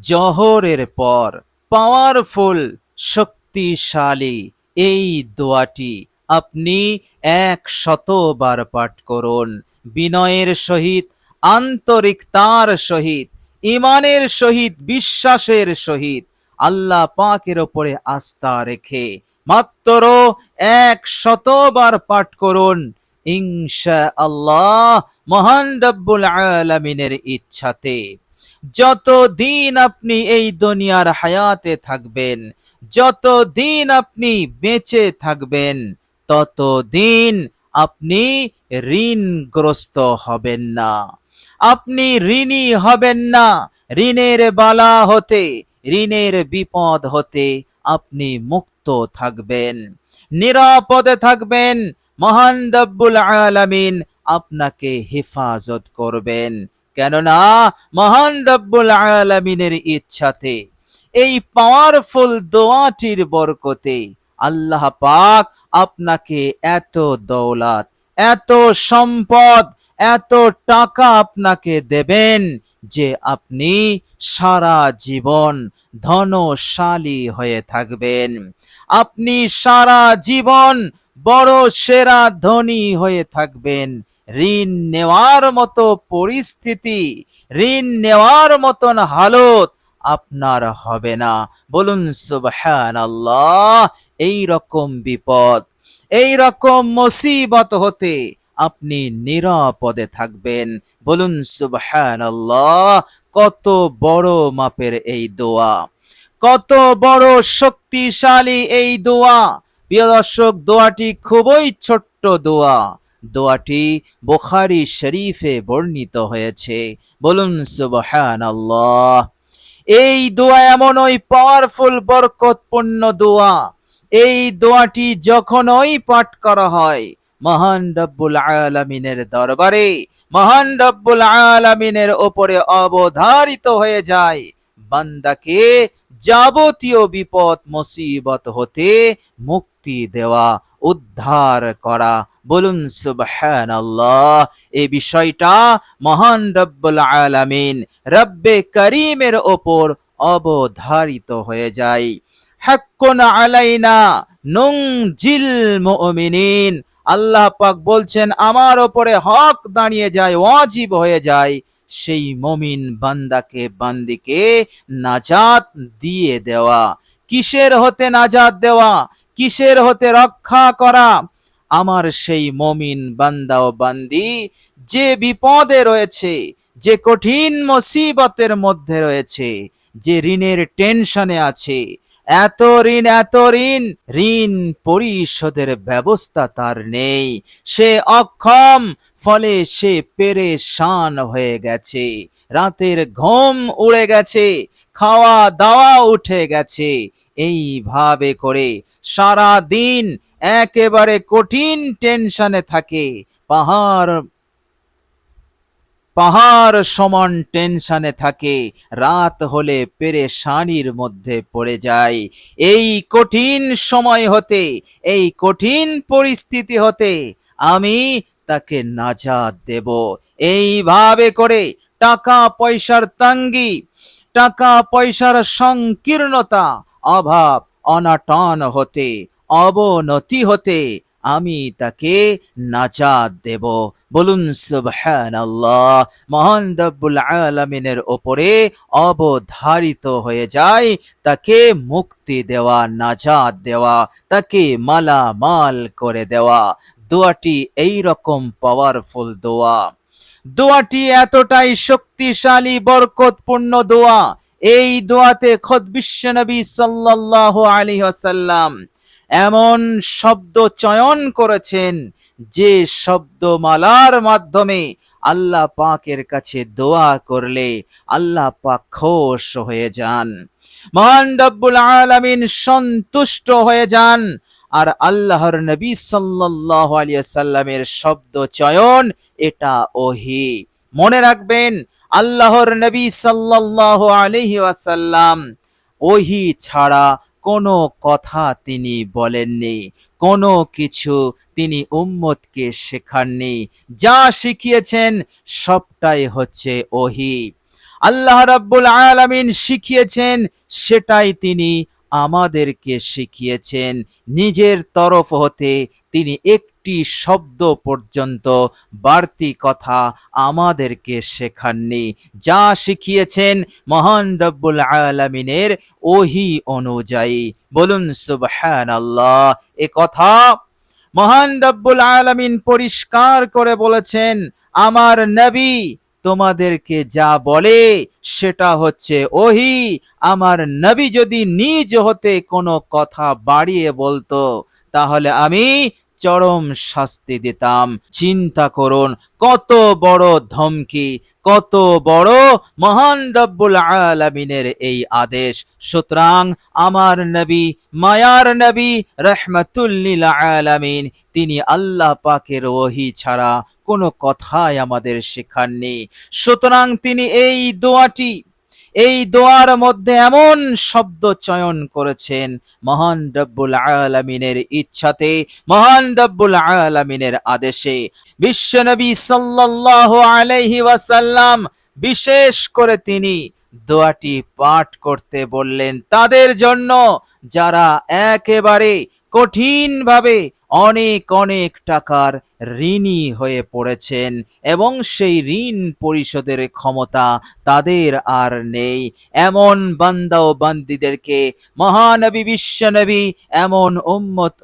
জোহরের পর পাওয়ারফুল শক্তিশালী এই দোয়াটি আপনি ১০০বার পাঠ করুন। বিনয়ের সহিত, আন্তরিকতার সহিত, ঈমানের সহিত, বিশ্বাসের সহিত, আল্লাহ পাকের ওপরে আস্থা রেখে মাত্র ১০০বার পাঠ করুন। ইনশাআল্লাহ মহান রব্বুল আলামিনের ইচ্ছাতে যতদিন আপনি এই দুনিয়ার হায়াতে থাকবেন, যতদিন আপনি বেঁচে থাকবেন, ততদিন আপনি ঋণগ্রস্ত হবেন না, আপনি ঋণী হবেন না। ঋণের বালা হতে, ঋণের বিপদ হতে আপনি মুক্ত থাকবেন, নিরাপদে থাকবেন। মহান রব্বুল আলামিন আপনাকে হেফাজত করবেন, কেননা মহান রব্বুল আলামিনের ইচ্ছাতে এই পাওয়ারফুল দোয়াটির বরকতে আল্লাহ পাক আপনাকে এত দৌলত, এত সম্পদ, এত টাকা আপনাকে দেবেন যে আপনি সারা জীবন ধনশালী হয়ে থাকবেন। আপনি সারা জীবন বড় সেরা ধনী হয়ে থাকবেন। ঋণ নেওয়ার মতো পরিস্থিতি, ঋণ নেওয়ার মতন হালত আপনার হবে না। বলুন সুবহানাল্লাহ। এই রকম বিপদ, এই রকম মুসিবত হতে আপনি নিরাপদে থাকবেন। বলুন সুবহানাল্লাহ। কত বড় মাপের এই দোয়া, কত বড় শক্তিশালী এই দোয়া। প্রিয় দর্শক, দোয়াটি খুবই ছোট্ট দোয়া। দোয়াটি বুখারী শরীফে বর্ণিত হয়েছে। বলুন সুবহানাল্লাহ। এই দোয়া এমন ওই পাওয়ারফুল বরকতপূর্ণ দোয়া, এই দোয়াটি যখনই পাঠ করা হয় মহান রব্বুল আলামিনের দরবারে, মহান রব্বুল আলামিনের ওপরে অবধারিত হয়ে যায় বান্দাকে যাবতীয় বিপদ মুসিবত হতে মুক্তি দেওয়া, উদ্ধার করা। বলুন সুবহানাল্লাহ। এই বিষয়টা মহান রব্বুল আলামিন রব্বে করিমের ওপর অবধারিত হয়ে যায়। হাক্কুন আলাইনা নুনজিল মুমিনিন। আল্লাহ পাক বলছেন আমার ওপরে হক দাঁড়িয়ে যায়, ওয়াজিব হয়ে যায় সেই মুমিন বান্দাকে, বান্দিকে নাজাত দিয়ে দেওয়া। কিসের হতে নাজাত দেওয়া, কিসের হতে রক্ষা করা? আমার সেই মুমিন বান্দা ও বান্দি যে বিপদে রয়েছে, যে কঠিন মুসিবতের মধ্যে রয়েছে, যে ঋণের টেনশনে আছে, এত ঋণ, এত ঋণ, ঋণ পরিশোধের ব্যবস্থা তার নেই, সে অক্ষম, ফলে সে পেরেশান হয়ে গেছে, রাতের ঘুম উড়ে গেছে, খাওয়া দাওয়া উঠে গেছে। এইভাবে করে সারা দিন একেবারে কঠিন টেনশনে থাকে, পাহাড় পাহাড় সমান টেনশনে থাকে, রাত হলে পেরেশানির মধ্যে পড়ে যায়। এই কঠিন সময় হতে, এই কঠিন পরিস্থিতি হতে আমি তাকে নাজাত দেব। এইভাবে করে টাকা পয়সার তঙ্গি, টাকা পয়সার সংকীর্ণতা, অভাব অনটন হতে, অবনতি হতে আমি তাকে নাজাত দেব। বলুন সুবহানাল্লাহ। মহান রব্বুল আলামিনের ওপরে অবধারিত হয়ে যায় তাকে মুক্তি দেওয়া, নাজাত দেওয়া, তাকে মালামাল করে দেওয়া। দোয়াটি এই রকম পাওয়ারফুল দোয়া, দোয়াটি এতটাই শক্তিশালী বরকতপূর্ণ দোয়া। এই দোয়াতে খোদ বিশ্বনবী সাল্লাল্লাহু আলাইহি ওয়াসাল্লাম এমন শব্দ চয়ন করেছেন যে শব্দমালার মাধ্যমে আল্লাহ পাকের কাছে দোয়া করলে আল্লাহ পাক খুশ হয়ে যান, মহান রব্বুল আলামিন সন্তুষ্ট হয়ে যান। আর আল্লাহর নবী সাল্লাল্লাহু আলাইহি ওয়াসাল্লামের শব্দ চয়ন এটা ওহী। মনে রাখবেন, আল্লাহর নবী সাল্লাল্লাহু আলাইহি ওয়াসাল্লাম ওহী ছাড়া কোনো কথা তিনি বলেননি, কোনো কিছু তিনি উম্মতকে শেখাননি। যা শিখিয়েছেন সবটাই হচ্ছে ওহী। আল্লাহ রাব্বুল আলামিন শিখিয়েছেন, সেটাই তিনি আমাদেরকে শিখিয়েছেন। নিজের তরফ হতে তিনি একটি শব্দ পর্যন্ত বাড়তি কথা আমাদেরকে শেখাননি। যা শিখিয়েছেন মহান রব্বুল আলামিনের ওহী অনুযায়ী। বলুন সুবহানাল্লাহ। এ কথা মহান রব্বুল আলামিন পরিষ্কার করে বলেছেন, আমার নবী তোমাদেরকে যা বলে সেটা হচ্ছে ওহী। আমার নবী যদি নিজ হতে কোনো কথা বাড়িয়ে বলতো, তাহলে আমি চরম শাস্তি দিতাম। চিন্তা করুন, কত বড় ধমকি, কত বড় মহান রব্বুল আলামিনের এই আদেশ। সুতরাং আমার নবী, মায়ার নবী, রাহমাতুল লিল আলামিন, তিনি আল্লাহ পাকের ওহী ছাড়া কোনো কথাই আমাদের শেখাননি। সুতরাং তিনি এই দোয়ার মধ্যে এমন শব্দ চয়ন করেছেন মহান রব্বুল আলামিনের ইচ্ছাতে, মহান রব্বুল আলামিনের আদেশে। বিশ্বনবী সাল্লাল্লাহু আলাইহি ওয়াসাল্লাম বিশেষ করে তিনি দোয়াটি পাঠ করতে বললেন তাদের জন্য যারা একেবারে কঠিনভাবে অনেক অনেক টাকার ঋণী হয়ে পড়েছেন এবং সেই ঋণ পরিশোধের ক্ষমতা তাদের আর নেই। এমন বান্দা ও বান্দীদেরকে মহানবী বিশ্বনবী এমন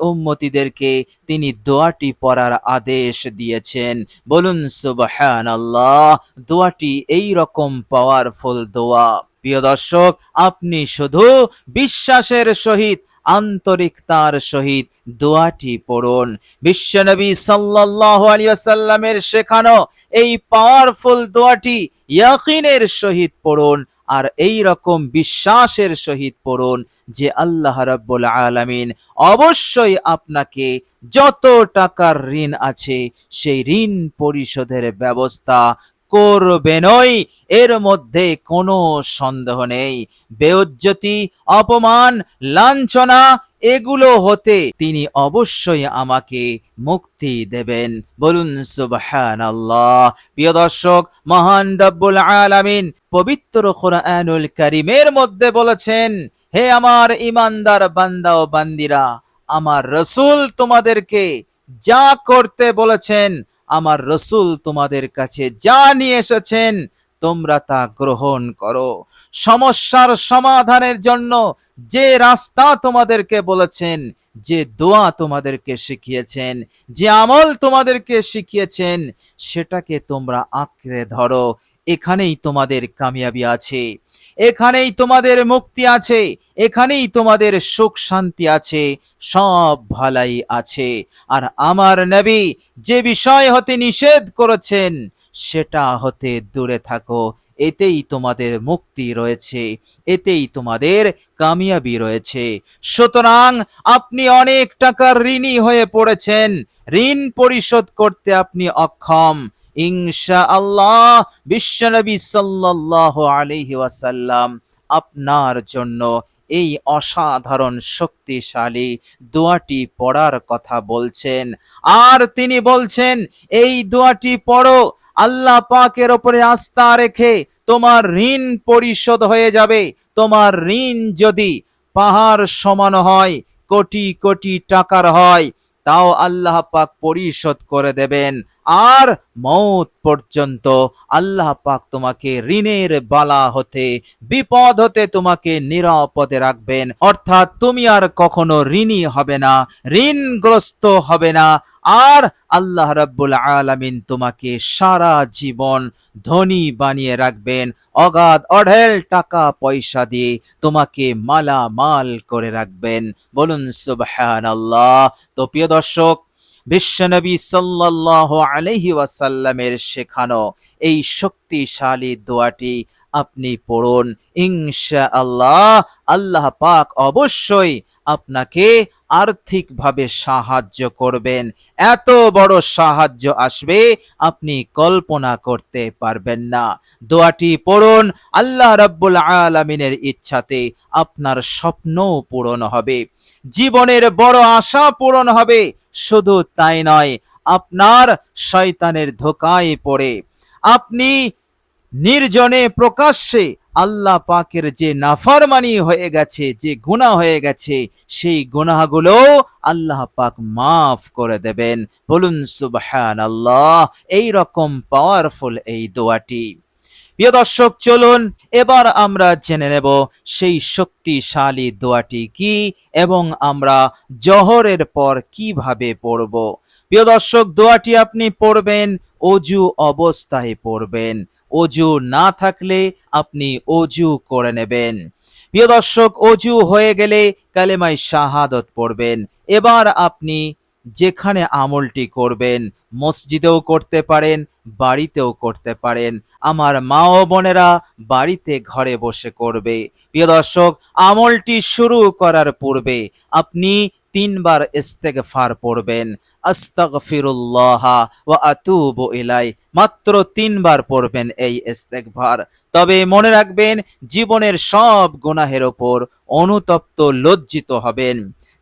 উম্মতিদেরকে তিনি দোয়াটি পড়ার আদেশ দিয়েছেন। বলুন সুবহানাল্লাহ। দোয়াটি এই রকম পাওয়ারফুল দোয়া। প্রিয় দর্শক, আপনি শুধু বিশ্বাসের সহিত, আন্তরিকতার সহিত দোয়াটি পড়ুন। বিশ্বনবী সাল্লাল্লাহু আলাইহি ওয়াসাল্লামের শেখানো এই পাওয়ারফুল দোয়াটি ইয়াকিনের সহিত পড়ুন, আর এই রকম বিশ্বাসের সহিত পড়ুন যে আল্লাহ রাব্বুল আলামিন অবশ্যই আপনাকে যত টাকার ঋণ আছে সেই ঋণ পরিশোধের ব্যবস্থা করবেনই। এর মধ্যে কোনো সন্দেহ নেই। বেইজ্জতি, অপমান, লাঞ্ছনা এগুলো হতে তিনি অবশ্যই আমাকে মুক্তি দেবেন। বলুন সুবহানাল্লাহ। প্রিয় দর্শক, মহান রব্বুল আলামিন পবিত্র কোরআনুল কারীমের মধ্যে বলেছেন, হে আমার ঈমানদার বান্দা ও বান্দিরা, আমার রাসূল তোমাদেরকে যা করতে বলেছেন, আমার রাসূল তোমাদের কাছে যা নিয়ে এসেছেন, তোমরা তা গ্রহণ করো। সমস্যার সমাধানের জন্য যে রাস্তা তোমাদেরকে বলেছেন, যে দোয়া তোমাদেরকে শিখিয়েছেন, যে আমল তোমাদেরকে শিখিয়েছেন, সেটাকে তোমরা আঁকড়ে ধরো। এখানেই তোমাদের কামিয়াবি আছে, এখানেই তোমাদের মুক্তি আছে, এখানেই তোমাদের সুখ শান্তি আছে, সব ভালাই আছে। আর আমার নবী যে বিষয় হতে নিষেধ করেছেন সেটা হতে দূরে থাকো। এতেই তোমাদের মুক্তি রয়েছে, এতেই তোমাদের কামিয়াবি রয়েছে। সুতরাং আপনি অনেক টাকার ঋণী হয়ে পড়েছেন, ঋণ পরিশোধ করতে আপনি অক্ষম। ইনশাআল্লাহ বিশ্বনবী সাল্লাল্লাহু আলাইহি ওয়াসাল্লাম আপনার জন্য এই অসাধারণ শক্তিশালী দোয়াটি পড়ার কথা বলছেন। আর তিনি বলছেন, এই দোয়াটি পড়ো, আল্লাহ পাকের উপরে আস্থা রেখে তোমার ঋণ পরিশোধ হয়ে যাবে। তোমার ঋণ যদি পাহাড় সমান হয়, কোটি কোটি টাকার হয়, তাও আল্লাহ পাক পরিশোধ করে দেবেন। আর মৌত পর্যন্ত আল্লাহ পাক তোমাকে ঋণের বালা হতে, বিপদ হতে তোমাকে নিরাপদে রাখবেন। অর্থাৎ তুমি আর কখনো ঋণী হবে না, ঋণগ্রস্ত হবে না। আর আল্লাহ রাব্বুল আলামিন তোমাকে সারা জীবন ধনী বানিয়ে রাখবেন। অগাধ অঢেল টাকা পয়সা দিয়ে তোমাকে মালামাল করে রাখবেন। বলুন সুবহানাল্লাহ। তো প্রিয় দর্শক, বিশ্বনবী সাল্লাল্লাহু আলাইহি ওয়াসাল্লামের শেখানো এই শক্তিশালী দোয়াটি আপনি পড়ুন। ইনশাআল্লাহ আল্লাহ পাক অবশ্যই আপনাকে আর্থিকভাবে সাহায্য করবেন। এত বড় সাহায্য আসবে আপনি কল্পনা করতে পারবেন না। দোয়াটি পড়ুন, আল্লাহ রাব্বুল আলামিনের ইচ্ছাতে আপনার স্বপ্ন পূরণ হবে, জীবনের বড় আশা পূরণ হবে। শুধু তাই নয়, আপনার শয়তানের ধোঁকায় পড়ে আপনি নির্জনে প্রকাশ্যে আল্লাহ পাকের যে নাফরমানি হয়ে গেছে, যে গুনাহ হয়ে গেছে, সেই গুনাহগুলো আল্লাহ পাক মাফ করে দেবেন। বলুন সুবহানাল্লাহ। এই রকম পাওয়ারফুল এই দোয়াটি। প্রিয় দর্শক, চলুন এবার আমরা জেনে নেব সেই শক্তিশালী দোয়াটি কি এবং আমরা জোহরের পর কিভাবে পড়ব। প্রিয় দর্শক, দোয়াটি আপনি পড়বেন অজু অবস্থায় পড়বেন। অজু না থাকলে আপনি অজু করে নেবেন। প্রিয় দর্শক, অজু হয়ে গেলে কালেমায়ে শাহাদত পড়বেন। এবার আপনি যেখানে আমলটি করবেন, মসজিদেও করতে পারেন, বাড়িতেও করতে পারেন। আমার মা ও বোনেরা বাড়িতে ঘরে বসে করবে। প্রিয় দর্শক, আমলটি শুরু করার পূর্বে আপনি 3 বার ইস্তেগফার পড়বেন। আস্তাগফিরুল্লাহ ওয়া আতুবু ইলাই, মাত্র 3 বার পড়বেন এই ইস্তেগফার। তবে মনে রাখবেন, জীবনের সব গুনাহের ওপর অনুতপ্ত লজ্জিত হবেন।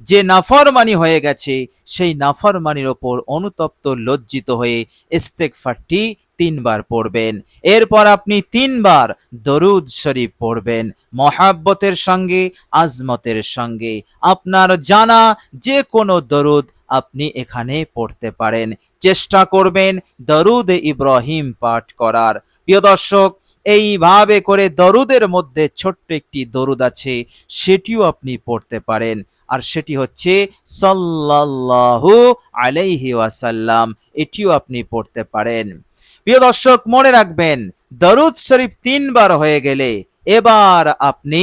যে নাফরমানি হয়ে গেছে সেই নাফরমানির ওপর অনুতপ্ত লজ্জিত হয়ে ইস্তেগফারটি 3 বার পড়বেন। এরপর আপনি 3 বার দরুদ শরীফ পড়বেন মহাব্বতের সঙ্গে, আজমতের সঙ্গে। আপনার জানা যে কোনো দরুদ আপনি এখানে পড়তে পারেন। চেষ্টা করবেন দরুদ ইব্রাহিম পাঠ করার। প্রিয় দর্শক, এইভাবে করে দরুদের মধ্যে ছোট্ট একটি দরুদ আছে, সেটিও আপনি পড়তে পারেন। আর সেটি হচ্ছে সাল্লাল্লাহু আলাইহি ওয়াসাল্লাম। এটিও আপনি পড়তে পারেন। প্রিয় দর্শক, মনে রাখবেন, দরুদ শরীফ 3 বার হয়ে গেলে এবার আপনি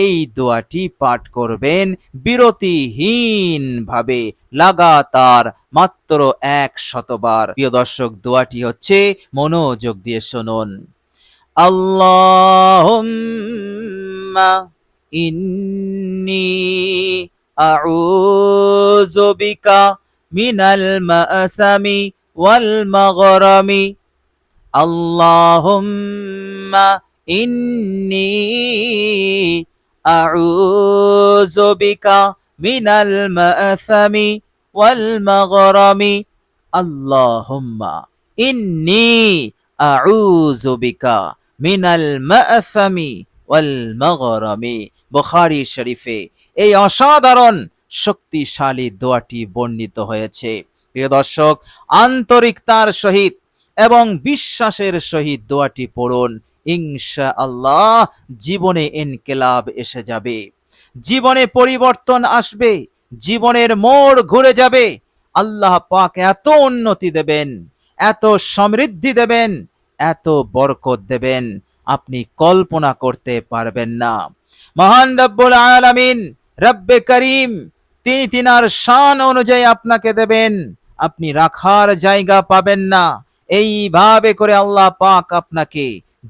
এই দোয়াটি পাঠ করবেন বিরতিহীন ভাবে, লাগাতার মাত্র 100 বার। প্রিয় দর্শক, দোয়াটি হচ্ছে, মনোযোগ দিয়ে শুনুন। আল্লাহুম্মা ইন্নী আউযু বিকা মিনাল মাআসামি ওয়াল মাগরামি। আল্লাহুম্মা ইন্নী আউযু বিকা মিনাল মাআসামি ওয়াল মাগরামি। আল্লাহুম্মা ইন্নী আউযু বিকা মিনাল মাআসামি ওয়াল মাগরামি। বুখারী শরীফে এই অসাধারণ শক্তিশালী দোয়াটি বর্ণিত হয়েছে। প্রিয় দর্শক, আন্তরিকতার সহিত এবং বিশ্বাসের সহিত দোয়াটি পড়ুন। ইনশাআল্লাহ জীবনে ইনকিলাব এসে যাবে, জীবনে পরিবর্তন আসবে, জীবনের মোড় ঘুরে যাবে। আল্লাহ পাক এত উন্নতি দেবেন, এত সমৃদ্ধি দেবেন, এত বরকত দেবেন, আপনি কল্পনা করতে পারবেন না। মহান রব্বুল আলামিন, রব্বে করিম, তিনি তিনার শান অনুযায়ী আপনাকে দেবেন, আপনি রাখার জায়গা পাবেন না। এইভাবে করে আল্লাহ পাক আপনাকে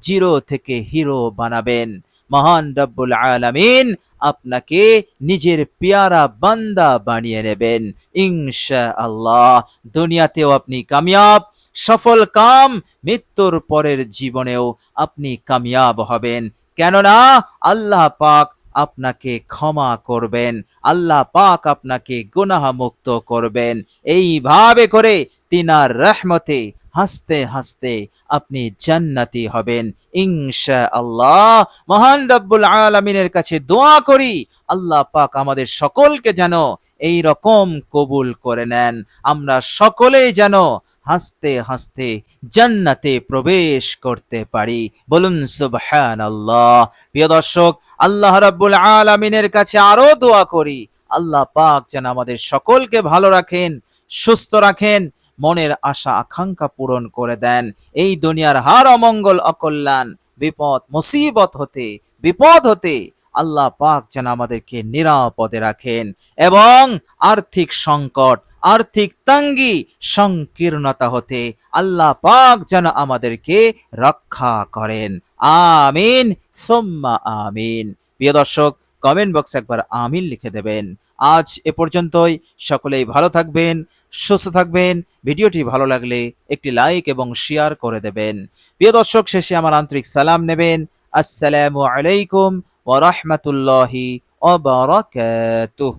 জিরো থেকে হিরো বানাবেন। মহান রব্বুল আলামিন আপনাকে নিজের পেয়ারা বান্দা বানিয়ে নেবেন ইনশাআল্লাহ। দুনিয়াতেও আপনি কামিয়াব, সফল কাম, মৃত্যুর পরের জীবনেও আপনি কামিয়াব হবেন। কেননা আল্লাহ পাক আপনাকে ক্ষমা করবেন, আল্লাহ পাক আপনাকে গুনাহ মুক্ত করবেন। এইভাবে করে তিনার রহমতে হাসতে হাসতে আপনি জান্নাতি হবেন ইনশাআল্লাহ। মহান রব্বুল আলামিনের কাছে দোয়া করি, আল্লাহ পাক আমাদের সকলকে যেন এই রকম কবুল করে নেন। আমরা সকলেই যেন হাসতে হাসতে জান্নাতে প্রবেশ করতে পারি। বলুন সুবহানাল্লাহ। প্রিয় দর্শক, আল্লাহ রাব্বুল আলামিনের কাছে আরো দোয়া করি, আল্লাহ পাক যেন আমাদের সকলকে ভালো রাখেন, সুস্থ রাখেন, মনের আশা আকাঙ্ক্ষা পূরণ করে দেন। এই দুনিয়ার হার অমঙ্গল, অকল্যাণ, বিপদ মুসিবত হতে, বিপদ হতে আল্লাহ পাক যেন আমাদেরকে নিরাপদে রাখেন এবং আর্থিক সংকট, আর্থিক তঙ্গি, সংকীর্ণতা হতে আল্লাহ পাক যেন আমাদেরকে রক্ষা করেন। আমিন সুম্মা আমিন। প্রিয় দর্শক, কমেন্ট বক্সে একবার আমিন লিখে দেবেন। আজ এ পর্যন্তই। সকলেই ভালো থাকবেন, সুস্থ থাকবেন। ভিডিওটি ভালো লাগলে একটি লাইক এবং শেয়ার করে দেবেন। প্রিয় দর্শক, শেষে আমার আন্তরিক সালাম নেবেন। আসসালামু আলাইকুম ওয়া রাহমাতুল্লাহি ওয়া বারাকাতুহু।